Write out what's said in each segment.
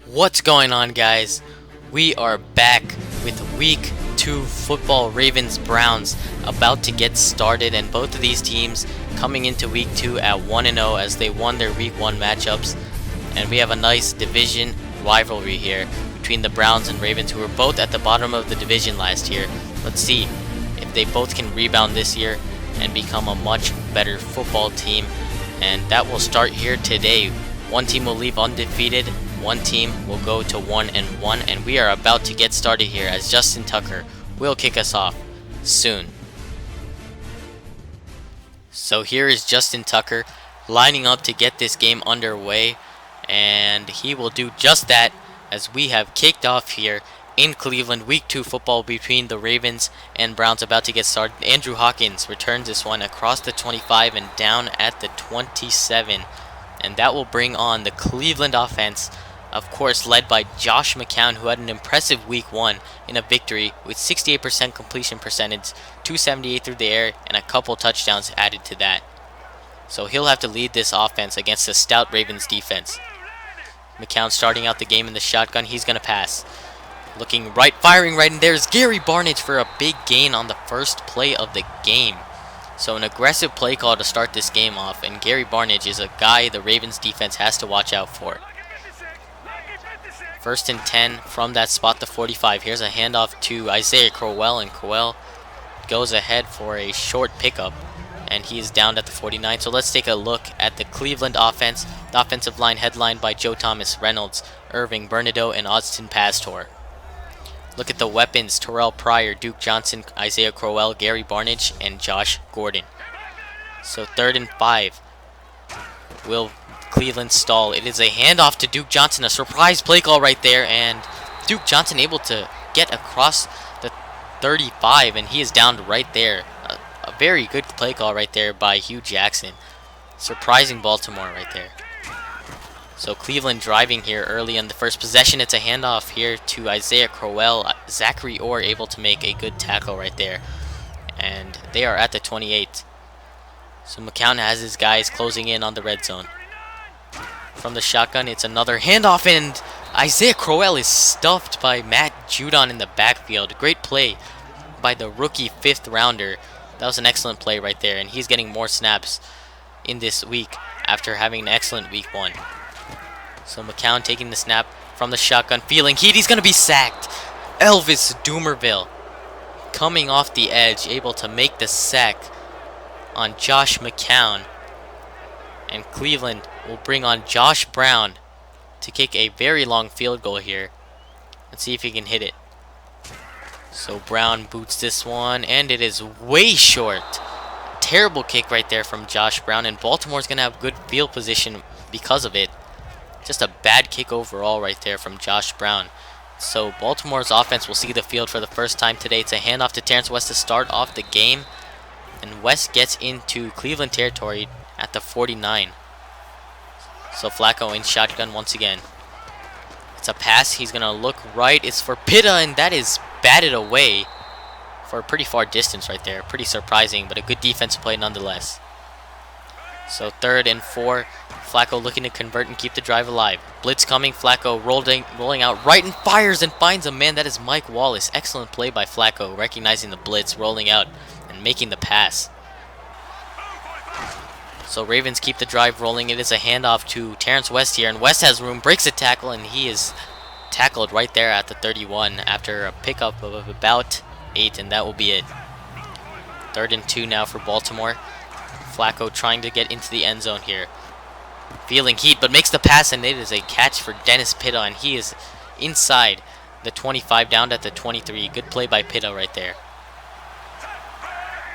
What's going on, guys? We are back with week 2 football. Ravens Browns about to get started, and both of these teams coming into week 2 at 1-0 as they won their week 1 matchups. And we have a nice division rivalry here between the Browns and Ravens, who were both at the bottom of the division last year. Let's see if they both can rebound this year and become a much better football team, and that will start here today. One team will leave undefeated, one team will go to 1-1, and we are about to get started here as Justin Tucker will kick us off soon. So here is Justin Tucker lining up to get this game underway, and he will do just that as we have kicked off here in Cleveland. Week 2 football between the Ravens and Browns about to get started. Andrew Hawkins returns this one across the 25 and down at the 27. And that will bring on the Cleveland offense, of course led by Josh McCown, who had an impressive week 1 in a victory with 68% completion percentage, 278 through the air, and a couple touchdowns added to that. So he'll have to lead this offense against the stout Ravens defense. McCown starting out the game in the shotgun. He's going to pass. Looking right, firing right, and there's Gary Barnidge for a big gain on the first play of the game. So an aggressive play call to start this game off, and Gary Barnidge is a guy the Ravens defense has to watch out for. First and 10 from that spot, the 45. Here's a handoff to Isaiah Crowell, and Crowell goes ahead for a short pickup, and he is down at the 49. So let's take a look at the Cleveland offense. The offensive line headlined by Joe Thomas, Reynolds, Irving, Bernadotte, and Austin Pastor. Look at the weapons: Terrell Pryor, Duke Johnson, Isaiah Crowell, Gary Barnidge, and Josh Gordon. So 3rd and 5. Will Cleveland stall? It is a handoff to Duke Johnson. A surprise play call right there, and Duke Johnson able to get across the 35, and he is down right there. A very good play call right there by Hugh Jackson. Surprising Baltimore right there. So Cleveland driving here early in the first possession. It's a handoff here to Isaiah Crowell. Zachary Orr able to make a good tackle right there. And they are at the 28. So McCown has his guys closing in on the red zone. From the shotgun, it's another handoff, and Isaiah Crowell is stuffed by Matt Judon in the backfield. Great play by the rookie 5th rounder. That was an excellent play right there, and he's getting more snaps in this week after having an excellent week 1. So McCown taking the snap from the shotgun, feeling heat. He's going to be sacked. Elvis Dumerville coming off the edge, able to make the sack on Josh McCown. And Cleveland will bring on Josh Brown to kick a very long field goal here. Let's see if he can hit it. So Brown boots this one, and it is way short. Terrible kick right there from Josh Brown, and Baltimore's going to have good field position because of it. Just a bad kick overall right there from Josh Brown. So Baltimore's offense will see the field for the first time today. It's a handoff to Terrence West to start off the game. And West gets into Cleveland territory at the 49. So Flacco in shotgun once again. It's a pass. He's going to look right. It's for Pitta, and that is batted away for a pretty far distance right there. Pretty surprising, but a good defensive play nonetheless. So 3rd and 4. Flacco looking to convert and keep the drive alive. Blitz coming. Flacco rolling out right and fires and finds a man. That is Mike Wallace. Excellent play by Flacco, recognizing the blitz, rolling out, and making the pass. So Ravens keep the drive rolling. It is a handoff to Terrence West here, and West has room, breaks a tackle, and he is tackled right there at the 31 after a pickup of about 8, and that will be it. 3rd and 2 now for Baltimore. Flacco trying to get into the end zone here. Feeling heat, but makes the pass, and it is a catch for Dennis Pitta, and he is inside the 25 down at the 23. Good play by Pitta right there.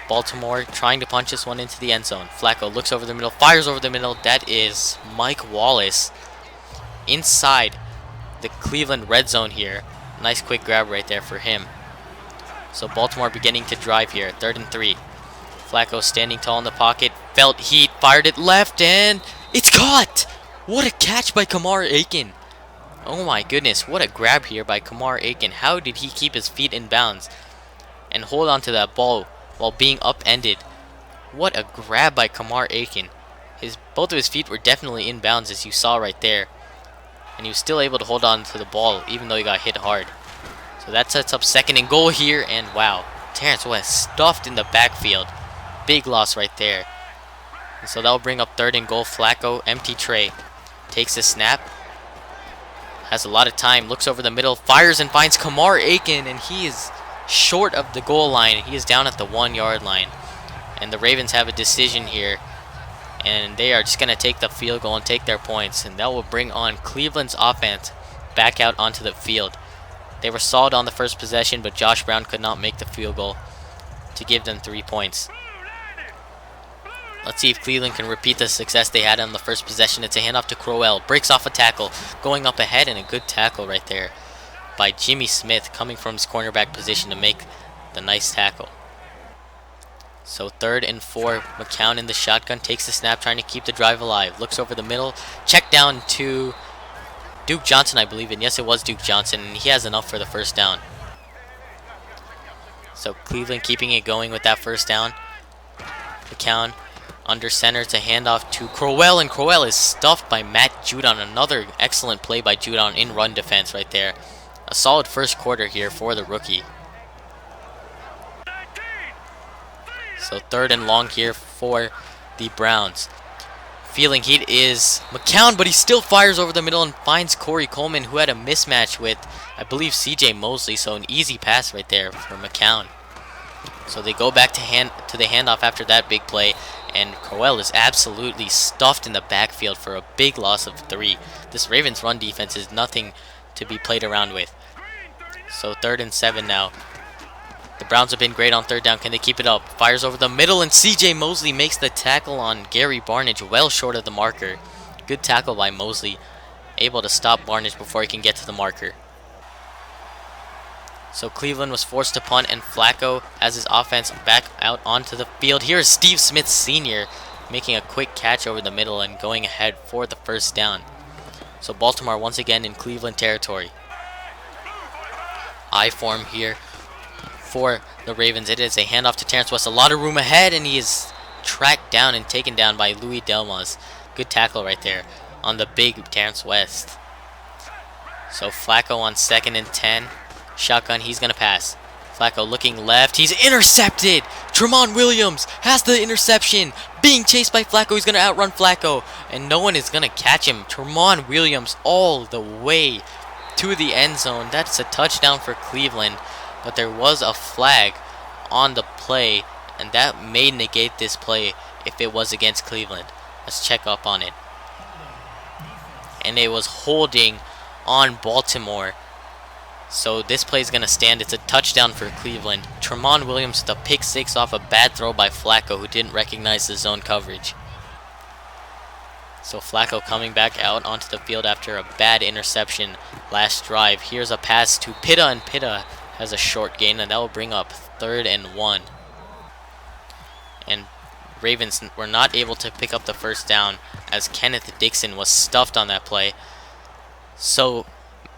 Baltimore trying to punch this one into the end zone. Flacco looks over the middle, fires over the middle. That is Mike Wallace inside the Cleveland red zone here. Nice quick grab right there for him. So Baltimore beginning to drive here. 3rd and 3. Flacco standing tall in the pocket. Felt heat, fired it left, and it's caught! What a catch by Kamar Aiken. Oh my goodness, what a grab here by Kamar Aiken. How did he keep his feet in bounds and hold on to that ball while being upended? What a grab by Kamar Aiken. Both of his feet were definitely in bounds, as you saw right there. And he was still able to hold on to the ball even though he got hit hard. So that sets up 2nd and goal here, and wow, Terrence West stuffed in the backfield. Big loss right there. And so that will bring up 3rd and goal. Flacco, empty tray. Takes a snap. Has a lot of time. Looks over the middle. Fires and finds Kamar Aiken, and he is short of the goal line. He is down at the 1-yard line. And the Ravens have a decision here. And they are just going to take the field goal and take their points. And that will bring on Cleveland's offense back out onto the field. They were solid on the first possession, but Josh Brown could not make the field goal to give them 3 points. Let's see if Cleveland can repeat the success they had on the first possession. It's a handoff to Crowell. Breaks off a tackle. Going up ahead, and a good tackle right there by Jimmy Smith, coming from his cornerback position to make the nice tackle. So 3rd and 4. McCown in the shotgun. Takes the snap, trying to keep the drive alive. Looks over the middle. Check down to Duke Johnson, I believe. And yes, it was Duke Johnson. And he has enough for the first down. So Cleveland keeping it going with that first down. McCown under center to handoff to Crowell, and Crowell is stuffed by Matt Judon. Another excellent play by Judon in run defense right there. A solid first quarter here for the rookie. So 3rd and long here for the Browns. Feeling heat is McCown, but he still fires over the middle and finds Corey Coleman, who had a mismatch with, I believe, CJ Mosley. So an easy pass right there for McCown. So they go back to the handoff after that big play, and Crowell is absolutely stuffed in the backfield for a big loss of 3. This Ravens run defense is nothing to be played around with. So 3rd and 7 now. The Browns have been great on 3rd down. Can they keep it up? Fires over the middle, and CJ Mosley makes the tackle on Gary Barnage well short of the marker. Good tackle by Mosley. Able to stop Barnage before he can get to the marker. So Cleveland was forced to punt, and Flacco has his offense back out onto the field. Here is Steve Smith Sr. making a quick catch over the middle and going ahead for the first down. So Baltimore once again in Cleveland territory. I form here for the Ravens. It is a handoff to Terrence West. A lot of room ahead, and he is tracked down and taken down by Louis Delmas. Good tackle right there on the big Terrence West. So Flacco on 2nd and 10. Shotgun, he's going to pass. Flacco looking left. He's intercepted. Tramon Williams has the interception. Being chased by Flacco. He's going to outrun Flacco, and no one is going to catch him. Tramon Williams all the way to the end zone. That's a touchdown for Cleveland, but there was a flag on the play, and that may negate this play if it was against Cleveland. Let's check up on it. And it was holding on Baltimore. So this play is going to stand. It's a touchdown for Cleveland. Tramon Williams with a pick 6 off a bad throw by Flacco, who didn't recognize the zone coverage. So Flacco coming back out onto the field after a bad interception last drive. Here's a pass to Pitta, and Pitta has a short gain, and that will bring up 3rd and 1. And Ravens were not able to pick up the first down as Kenneth Dixon was stuffed on that play. So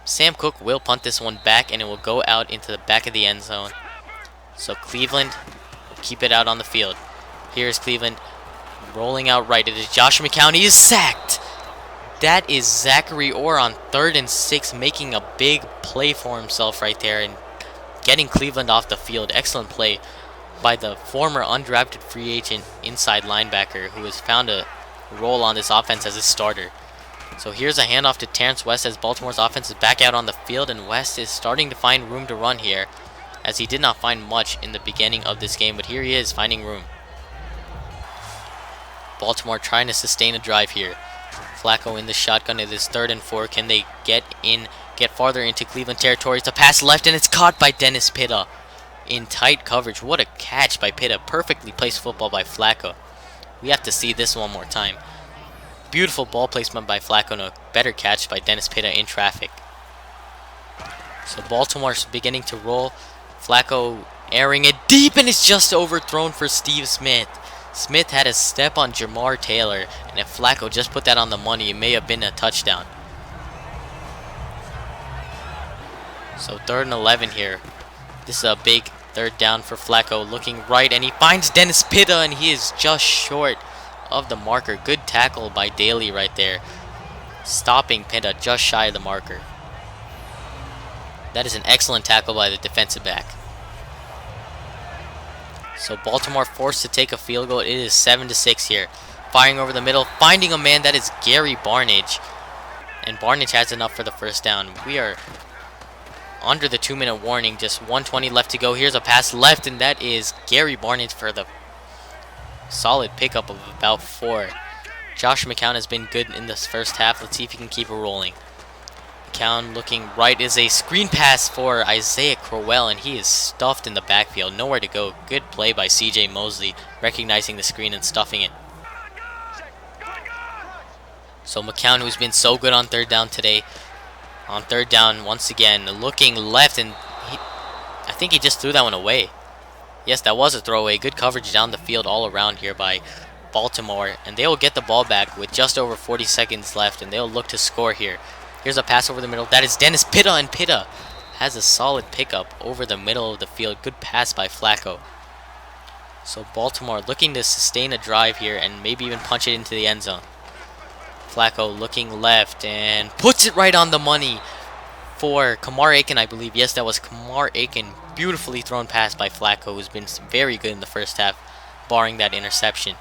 Sam Cook will punt this one back, and it will go out into the back of the end zone. So Cleveland will keep it out on the field. Here's Cleveland rolling out right. It is Josh McCown. He is sacked. That is Zachary Orr on 3rd and 6, making a big play for himself right there and getting Cleveland off the field. Excellent play by the former undrafted free agent inside linebacker who has found a role on this offense as a starter. So here's a handoff to Terrence West as Baltimore's offense is back out on the field, and West is starting to find room to run here, as he did not find much in the beginning of this game, but here he is finding room. Baltimore trying to sustain a drive here. Flacco in the shotgun. It is 3rd and 4. Can they get farther into Cleveland territory? It's a pass left, and it's caught by Dennis Pitta in tight coverage. What a catch by Pitta. Perfectly placed football by Flacco. We have to see this one more time. Beautiful ball placement by Flacco, and a better catch by Dennis Pitta in traffic. So Baltimore's beginning to roll. Flacco airing it deep, and it's just overthrown for Steve Smith. Smith had a step on Jamar Taylor, and if Flacco just put that on the money, it may have been a touchdown. So 3rd and 11 here. This is a big 3rd down for Flacco, looking right, and he finds Dennis Pitta, and he is just short of the marker. Good tackle by Daly right there, stopping Pitta just shy of the marker. That is an excellent tackle by the defensive back. So Baltimore forced to take a field goal. It is 7-6 here. Firing over the middle, finding a man. That is Gary Barnage. And Barnage has enough for the first down. We are under the 2-minute warning. Just 1:20 left to go. Here's a pass left, and that is Gary Barnage for the solid pickup of about 4. Josh McCown has been good in this first half. Let's see if he can keep it rolling. McCown looking right is a screen pass for Isaiah Crowell, and he is stuffed in the backfield. Nowhere to go. Good play by CJ Mosley, recognizing the screen and stuffing it. So McCown, who's been so good on third down today, on third down once again, looking left, and I think he just threw that one away. Yes, that was a throwaway. Good coverage down the field all around here by Baltimore, and they will get the ball back with just over 40 seconds left, and they'll look to score here. Here's a pass over the middle. That is Dennis Pitta, and Pitta has a solid pickup over the middle of the field. Good pass by Flacco. So Baltimore looking to sustain a drive here and maybe even punch it into the end zone. Flacco looking left and puts it right on the money for Kamar Aiken, I believe. Yes, that was Kamar Aiken. Beautifully thrown pass by Flacco, who's been very good in the first half, barring that interception.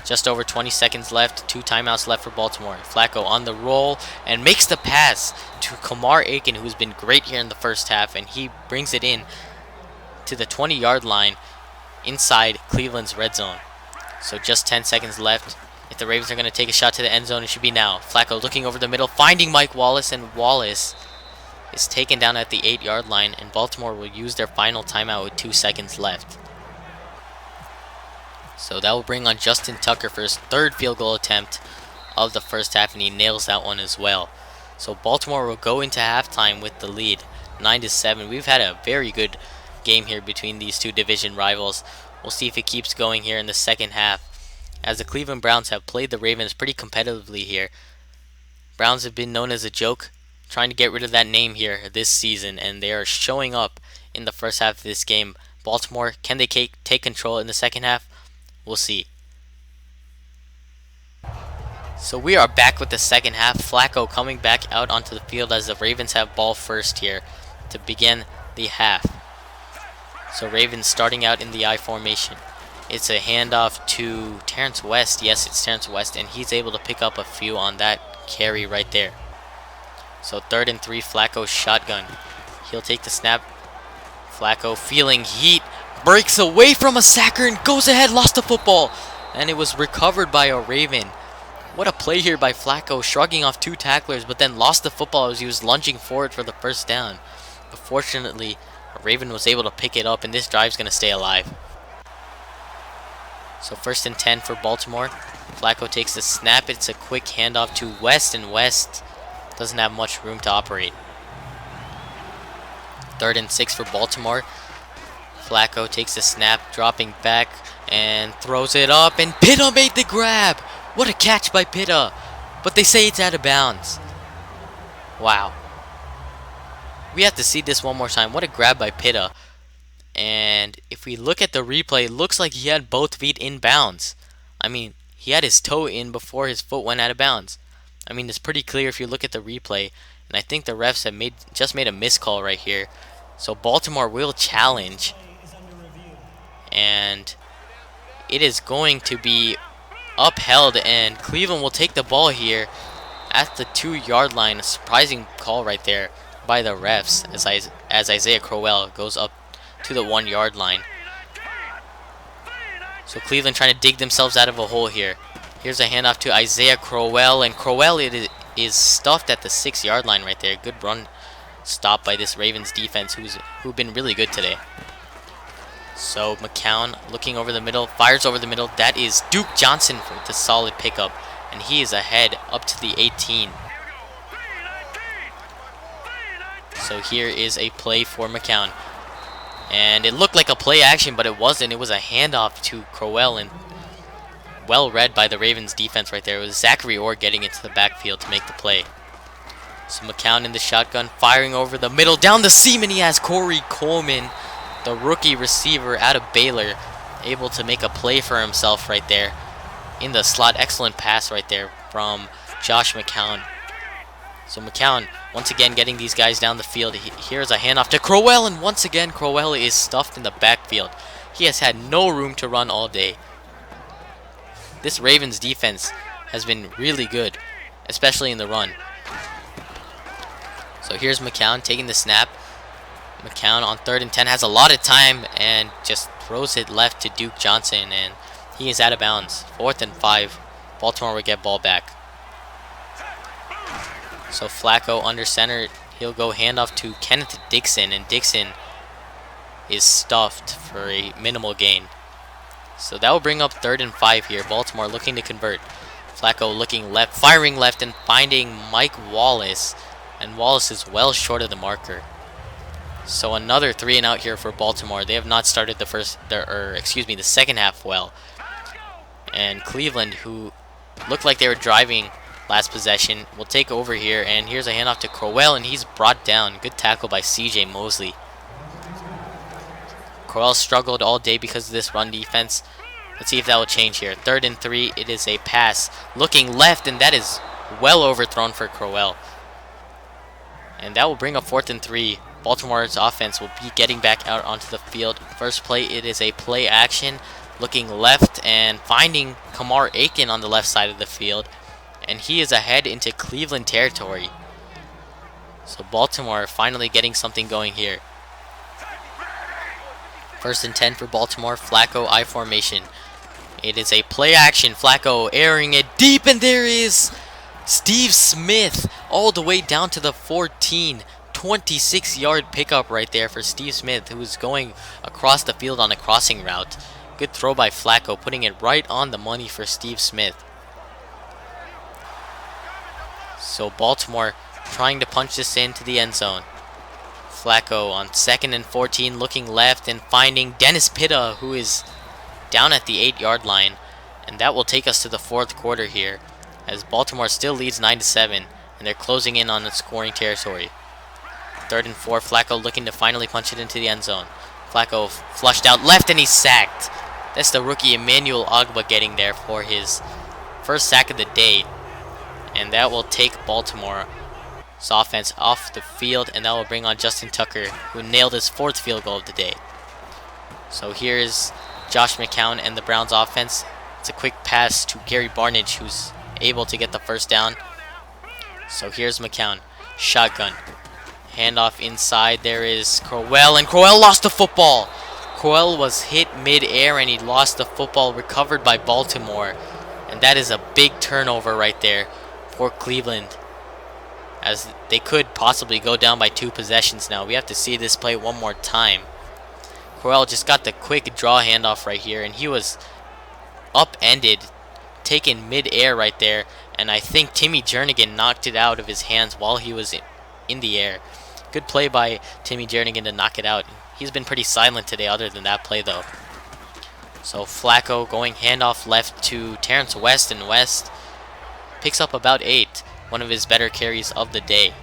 Just over 20 seconds left. 2 timeouts left for Baltimore. Flacco on the roll and makes the pass to Kamar Aiken, who's been great here in the first half, and he brings it in to the 20-yard line inside Cleveland's red zone. So just 10 seconds left. If the Ravens are going to take a shot to the end zone, it should be now. Flacco looking over the middle, finding Mike Wallace, and Wallace is taken down at the 8-yard line, and Baltimore will use their final timeout with 2 seconds left. So that will bring on Justin Tucker for his 3rd field goal attempt of the first half, and he nails that one as well. So Baltimore will go into halftime with the lead, 9-7. We've had a very good game here between these two division rivals. We'll see if it keeps going here in the second half, as the Cleveland Browns have played the Ravens pretty competitively here. Browns have been known as a joke, trying to get rid of that name here this season, and they are showing up in the first half of this game. Baltimore, can they take control in the second half? We'll see. So we are back with the second half. Flacco coming back out onto the field as the Ravens have ball first here to begin the half. So Ravens starting out in the I formation. It's a handoff to Terrence West. Yes, it's Terrence West, and he's able to pick up a few on that carry right there. So 3rd and 3, Flacco shotgun. He'll take the snap. Flacco feeling heat, breaks away from a sacker and goes ahead, lost the football, and it was recovered by a Raven. What a play here by Flacco, shrugging off 2 tacklers, but then lost the football as he was lunging forward for the first down. But fortunately, a Raven was able to pick it up, and this drive's going to stay alive. So 1st and 10 for Baltimore. Flacco takes the snap. It's a quick handoff to West, and West doesn't have much room to operate. 3rd and 6 for Baltimore. Flacco takes the snap, dropping back, and throws it up, and Pitta made the grab! What a catch by Pitta! But they say it's out of bounds. Wow. We have to see this one more time. What a grab by Pitta. And if we look at the replay, it looks like he had both feet in bounds. I mean, he had his toe in before his foot went out of bounds. I mean, it's pretty clear if you look at the replay. And I think the refs have just made a miscall right here. So Baltimore will challenge. And it is going to be upheld, and Cleveland will take the ball here at the 2-yard line. A surprising call right there by the refs as Isaiah Crowell goes up to the 1-yard line. So Cleveland trying to dig themselves out of a hole here. Here's a handoff to Isaiah Crowell, and Crowell is stuffed at the 6-yard line right there. Good run stop by this Ravens defense who've been really good today. So McCown looking over the middle, fires over the middle. That is Duke Johnson with the solid pickup, and he is ahead up to the 18. So here is a play for McCown. And it looked like a play action, but it wasn't. It was a handoff to Crowell, and well read by the Ravens defense right there. It was Zachary Orr getting into the backfield to make the play. So McCown in the shotgun, firing over the middle. Down the seam, and he has Corey Coleman, the rookie receiver out of Baylor, able to make a play for himself right there. in the slot. Excellent pass right there from Josh McCown. So McCown once again getting these guys down the field. Here's a handoff to Crowell, and once again Crowell is stuffed in the backfield. He has had no room to run all day. This Ravens defense has been really good, especially in the run. So here's McCown taking the snap. McCown on 3rd and 10 has a lot of time and just throws it left to Duke Johnson, and he is out of bounds. 4th and 5. Baltimore will get ball back. So Flacco under center. He'll go handoff to Kenneth Dixon, and Dixon is stuffed for a minimal gain. So that will bring up 3rd and 5 here. Baltimore looking to convert. Flacco looking left, firing left, and finding Mike Wallace. And Wallace is well short of the marker. So another 3 and out here for Baltimore. They have not started the second half well. And Cleveland, who looked like they were driving last possession, will take over here. And here's a handoff to Crowell, and he's brought down. Good tackle by CJ Mosley. Crowell struggled all day because of this run defense. Let's see if that will change here. 3rd and 3. It is a pass looking left, and that is well overthrown for Crowell. And that will bring up 4th and 3. Baltimore's offense will be getting back out onto the field. First play, it is a play action. Looking left and finding Kamar Aiken on the left side of the field. And he is ahead into Cleveland territory. So Baltimore finally getting something going here. 1st and 10 for Baltimore. Flacco I formation. It is a play action. Flacco airing it deep, and there is Steve Smith all the way down to the 14. 26-yard pickup right there for Steve Smith, who is going across the field on a crossing route. Good throw by Flacco, putting it right on the money for Steve Smith. So Baltimore trying to punch this into the end zone. Flacco on 2nd and 14 looking left and finding Dennis Pitta, who is down at the 8-yard line. And that will take us to the 4th quarter here, as Baltimore still leads 9-7, and they're closing in on the scoring territory. 3rd and 4, Flacco looking to finally punch it into the end zone. Flacco flushed out left, and he's sacked. That's the rookie Emmanuel Ogbah getting there for his first sack of the day. And that will take Baltimore's offense off the field, and that will bring on Justin Tucker, who nailed his 4th field goal of the day. So here's Josh McCown and the Browns offense. It's a quick pass to Gary Barnidge, who's able to get the first down. So here's McCown. Shotgun. Handoff inside. There is Crowell, and Crowell lost the football. Crowell was hit mid-air, and he lost the football, recovered by Baltimore. And that is a big turnover right there for Cleveland, as they could possibly go down by 2 possessions now. We have to see this play one more time. Crowell just got the quick draw handoff right here, and he was upended, taken mid-air right there, and I think Timmy Jernigan knocked it out of his hands while he was in the air. Good play by Timmy Jernigan to knock it out. He's been pretty silent today other than that play though. So Flacco going handoff left to Terrence West, and West picks up about 8. One of his better carries of the day.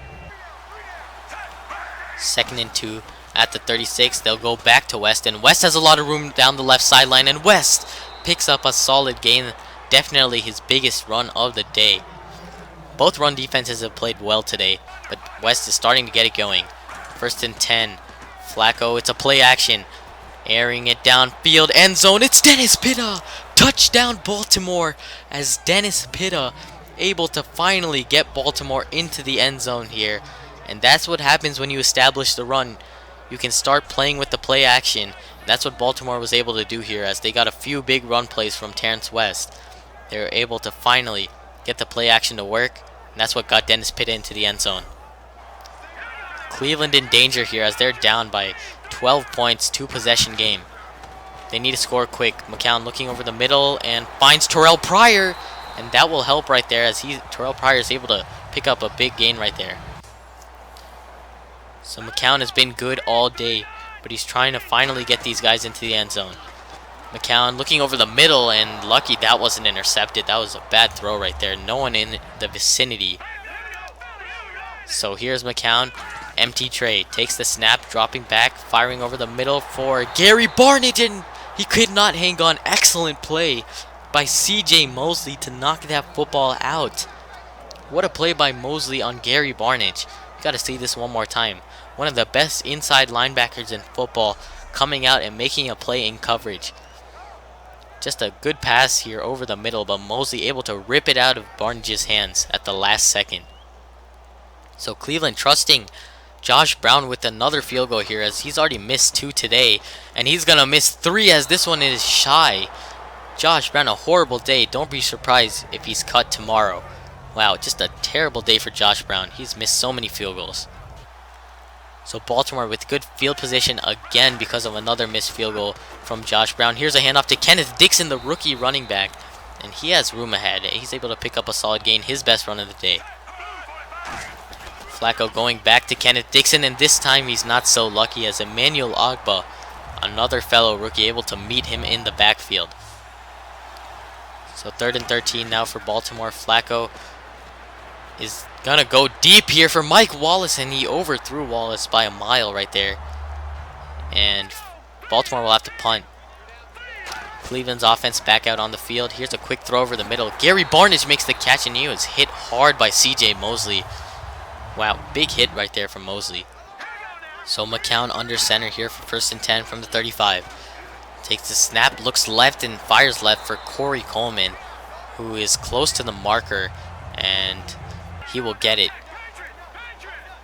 2nd and 2 at the 36. They'll go back to West, and West has a lot of room down the left sideline, and West picks up a solid gain. Definitely his biggest run of the day. Both run defenses have played well today, but West is starting to get it going. 1st and 10. Flacco, it's a play action. Airing it downfield, end zone. It's Dennis Pitta. Touchdown Baltimore, as Dennis Pitta able to finally get Baltimore into the end zone here. And that's what happens when you establish the run. You can start playing with the play action. That's what Baltimore was able to do here, as they got a few big run plays from Terrence West. They were able to finally get the play action to work, and that's what got Dennis Pitta into the end zone. Cleveland in danger here, as they're down by 12 points, 2-possession game. They need to score quick. McCown looking over the middle and finds Terrell Pryor, and that will help right there, as Terrell Pryor is able to pick up a big gain right there. So McCown has been good all day, but he's trying to finally get these guys into the end zone. McCown looking over the middle, and lucky that wasn't intercepted. That was a bad throw right there. No one in the vicinity. So here's McCown. Empty tray. Takes the snap, dropping back, firing over the middle for Gary Barnidge, and he could not hang on. Excellent play by CJ Mosley to knock that football out. What a play by Mosley on Gary Barnidge. You gotta see this one more time. One of the best inside linebackers in football coming out and making a play in coverage. Just a good pass here over the middle, but Mosley able to rip it out of Barnidge's hands at the last second. So Cleveland trusting Josh Brown with another field goal here, as he's already missed 2 today, and he's gonna miss 3 as this one is shy. Josh Brown, a horrible day. Don't be surprised if he's cut tomorrow. Wow, just a terrible day for Josh Brown. He's missed so many field goals. So Baltimore with good field position again because of another missed field goal from Josh Brown. Here's a handoff to Kenneth Dixon, the rookie running back, and he has room ahead. He's able to pick up a solid gain, his best run of the day. Flacco going back to Kenneth Dixon, and this time he's not so lucky, as Emmanuel Ogbah, another fellow rookie, able to meet him in the backfield. So 3rd and 13 now for Baltimore. Flacco is gonna go deep here for Mike Wallace, and he overthrew Wallace by a mile right there. And Baltimore will have to punt. Cleveland's offense back out on the field. Here's a quick throw over the middle. Gary Barnidge makes the catch, and he was hit hard by CJ Mosley. Wow, big hit right there from Mosley. So McCown under center here for 1st and 10 from the 35. Takes the snap, looks left, and fires left for Corey Coleman, who is close to the marker, and he will get it.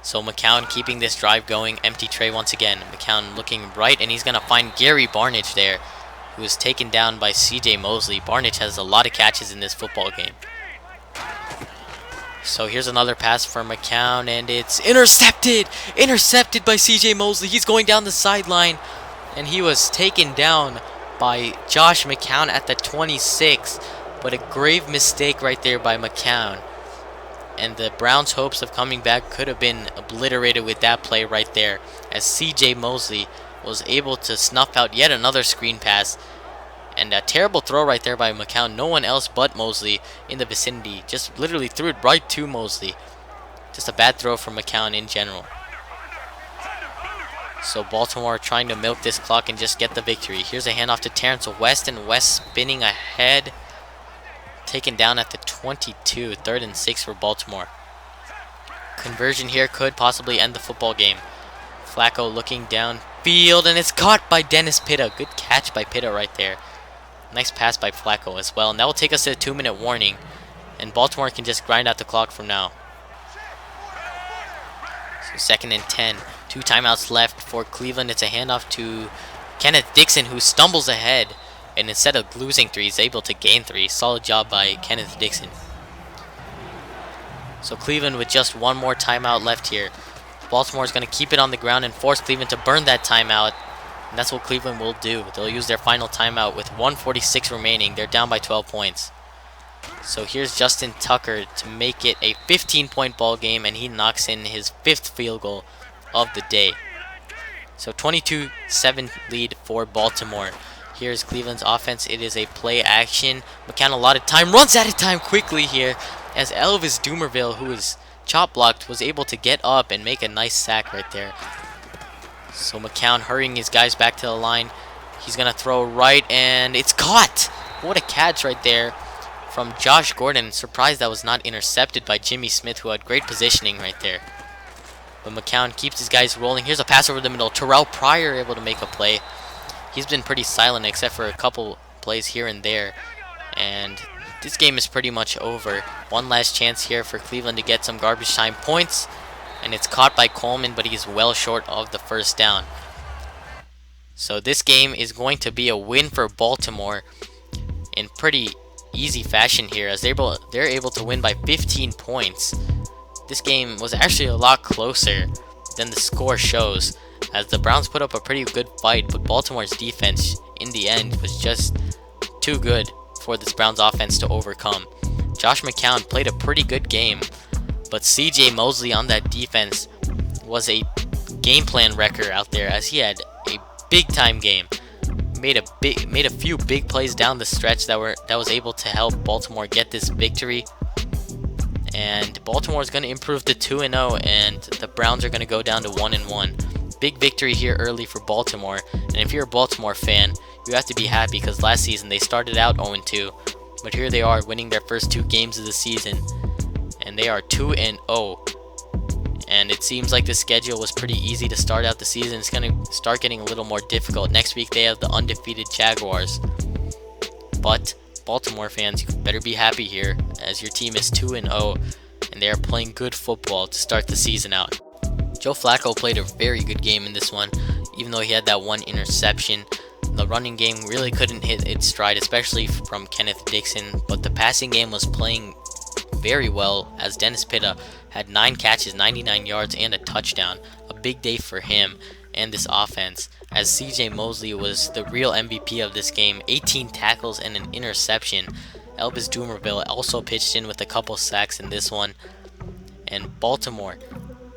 So McCown keeping this drive going. Empty tray once again. McCown looking right, and he's going to find Gary Barnidge there, who is taken down by CJ Mosley. Barnidge has a lot of catches in this football game. So here's another pass for McCown, and it's intercepted! Intercepted by CJ Mosley. He's going down the sideline, and he was taken down by Josh McCown at the 26. But a grave mistake right there by McCown. And the Browns' hopes of coming back could have been obliterated with that play right there, as CJ Mosley was able to snuff out yet another screen pass. And a terrible throw right there by McCown. No one else but Mosley in the vicinity. Just literally threw it right to Mosley. Just a bad throw from McCown in general. So Baltimore trying to milk this clock and just get the victory. Here's a handoff to Terrence West, and West spinning ahead. Taken down at the 22. 3rd and 6 for Baltimore. Conversion here could possibly end the football game. Flacco looking downfield, and it's caught by Dennis Pitta. Good catch by Pitta right there. Nice pass by Flacco as well. And that will take us to a 2-minute warning. And Baltimore can just grind out the clock from now. So 2nd and 10. 2 timeouts left for Cleveland. It's a handoff to Kenneth Dixon, who stumbles ahead. And instead of losing 3, he's able to gain 3. Solid job by Kenneth Dixon. So Cleveland with just 1 more timeout left here. Baltimore is going to keep it on the ground and force Cleveland to burn that timeout. And that's what Cleveland will do. They'll use their final timeout with 1:46 remaining. They're down by 12 points. So here's Justin Tucker to make it a 15-point ball game, and he knocks in his 5th field goal of the day. So 22-7 lead for Baltimore. Here's Cleveland's offense. It is a play action. McCown a lot of time. Runs out of time quickly here, as Elvis Dumerville, who is chop blocked, was able to get up and make a nice sack right there. So McCown hurrying his guys back to the line. He's going to throw right, and it's caught. What a catch right there from Josh Gordon. Surprised that was not intercepted by Jimmy Smith, who had great positioning right there. But McCown keeps his guys rolling. Here's a pass over the middle. Terrell Pryor able to make a play. He's been pretty silent except for a couple plays here and there. And this game is pretty much over. One last chance here for Cleveland to get some garbage time points. And it's caught by Coleman, but he's well short of the 1st down. So this game is going to be a win for Baltimore in pretty easy fashion here, as they're able to win by 15 points. This game was actually a lot closer than the score shows, as the Browns put up a pretty good fight, but Baltimore's defense in the end was just too good for this Browns offense to overcome. Josh McCown played a pretty good game, but CJ Mosley on that defense was a game plan wrecker out there, as he had a big time game. Made a few big plays down the stretch that was able to help Baltimore get this victory. And Baltimore is going to improve to 2-0, and the Browns are going to go down to 1-1. Big victory here early for Baltimore. And if you're a Baltimore fan, you have to be happy, because last season they started out 0-2, But here they are winning their first 2 games of the season, and they are 2-0. And it seems like the schedule was pretty easy to start out the season. It's going to start getting a little more difficult. Next week they have the undefeated Jaguars. But Baltimore fans, you better be happy here, as your team is 2-0 and they are playing good football to start the season out. Joe Flacco played a very good game in this one, even though he had that 1 interception. The running game really couldn't hit its stride, especially from Kenneth Dixon, but the passing game was playing very well, as Dennis Pitta had 9 catches, 99 yards, and a touchdown. A big day for him and this offense, as CJ Mosley was the real MVP of this game. 18 tackles and an interception. Elvis Dumerville also pitched in with a couple sacks in this one. And Baltimore,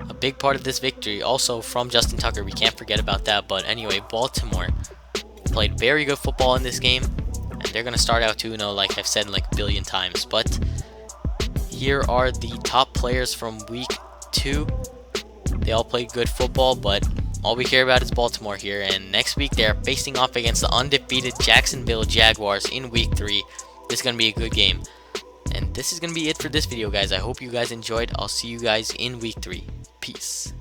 a big part of this victory, also from Justin Tucker, we can't forget about that. But anyway, Baltimore played very good football in this game, and they're going to start out 2-0 like I've said like a billion times. But here are the top players from week 2. They all played good football, but all we care about is Baltimore here. And next week they're facing off against the undefeated Jacksonville Jaguars in week 3. This is going to be a good game. And this is going to be it for this video, guys. I hope you guys enjoyed. I'll see you guys in week 3. Peace.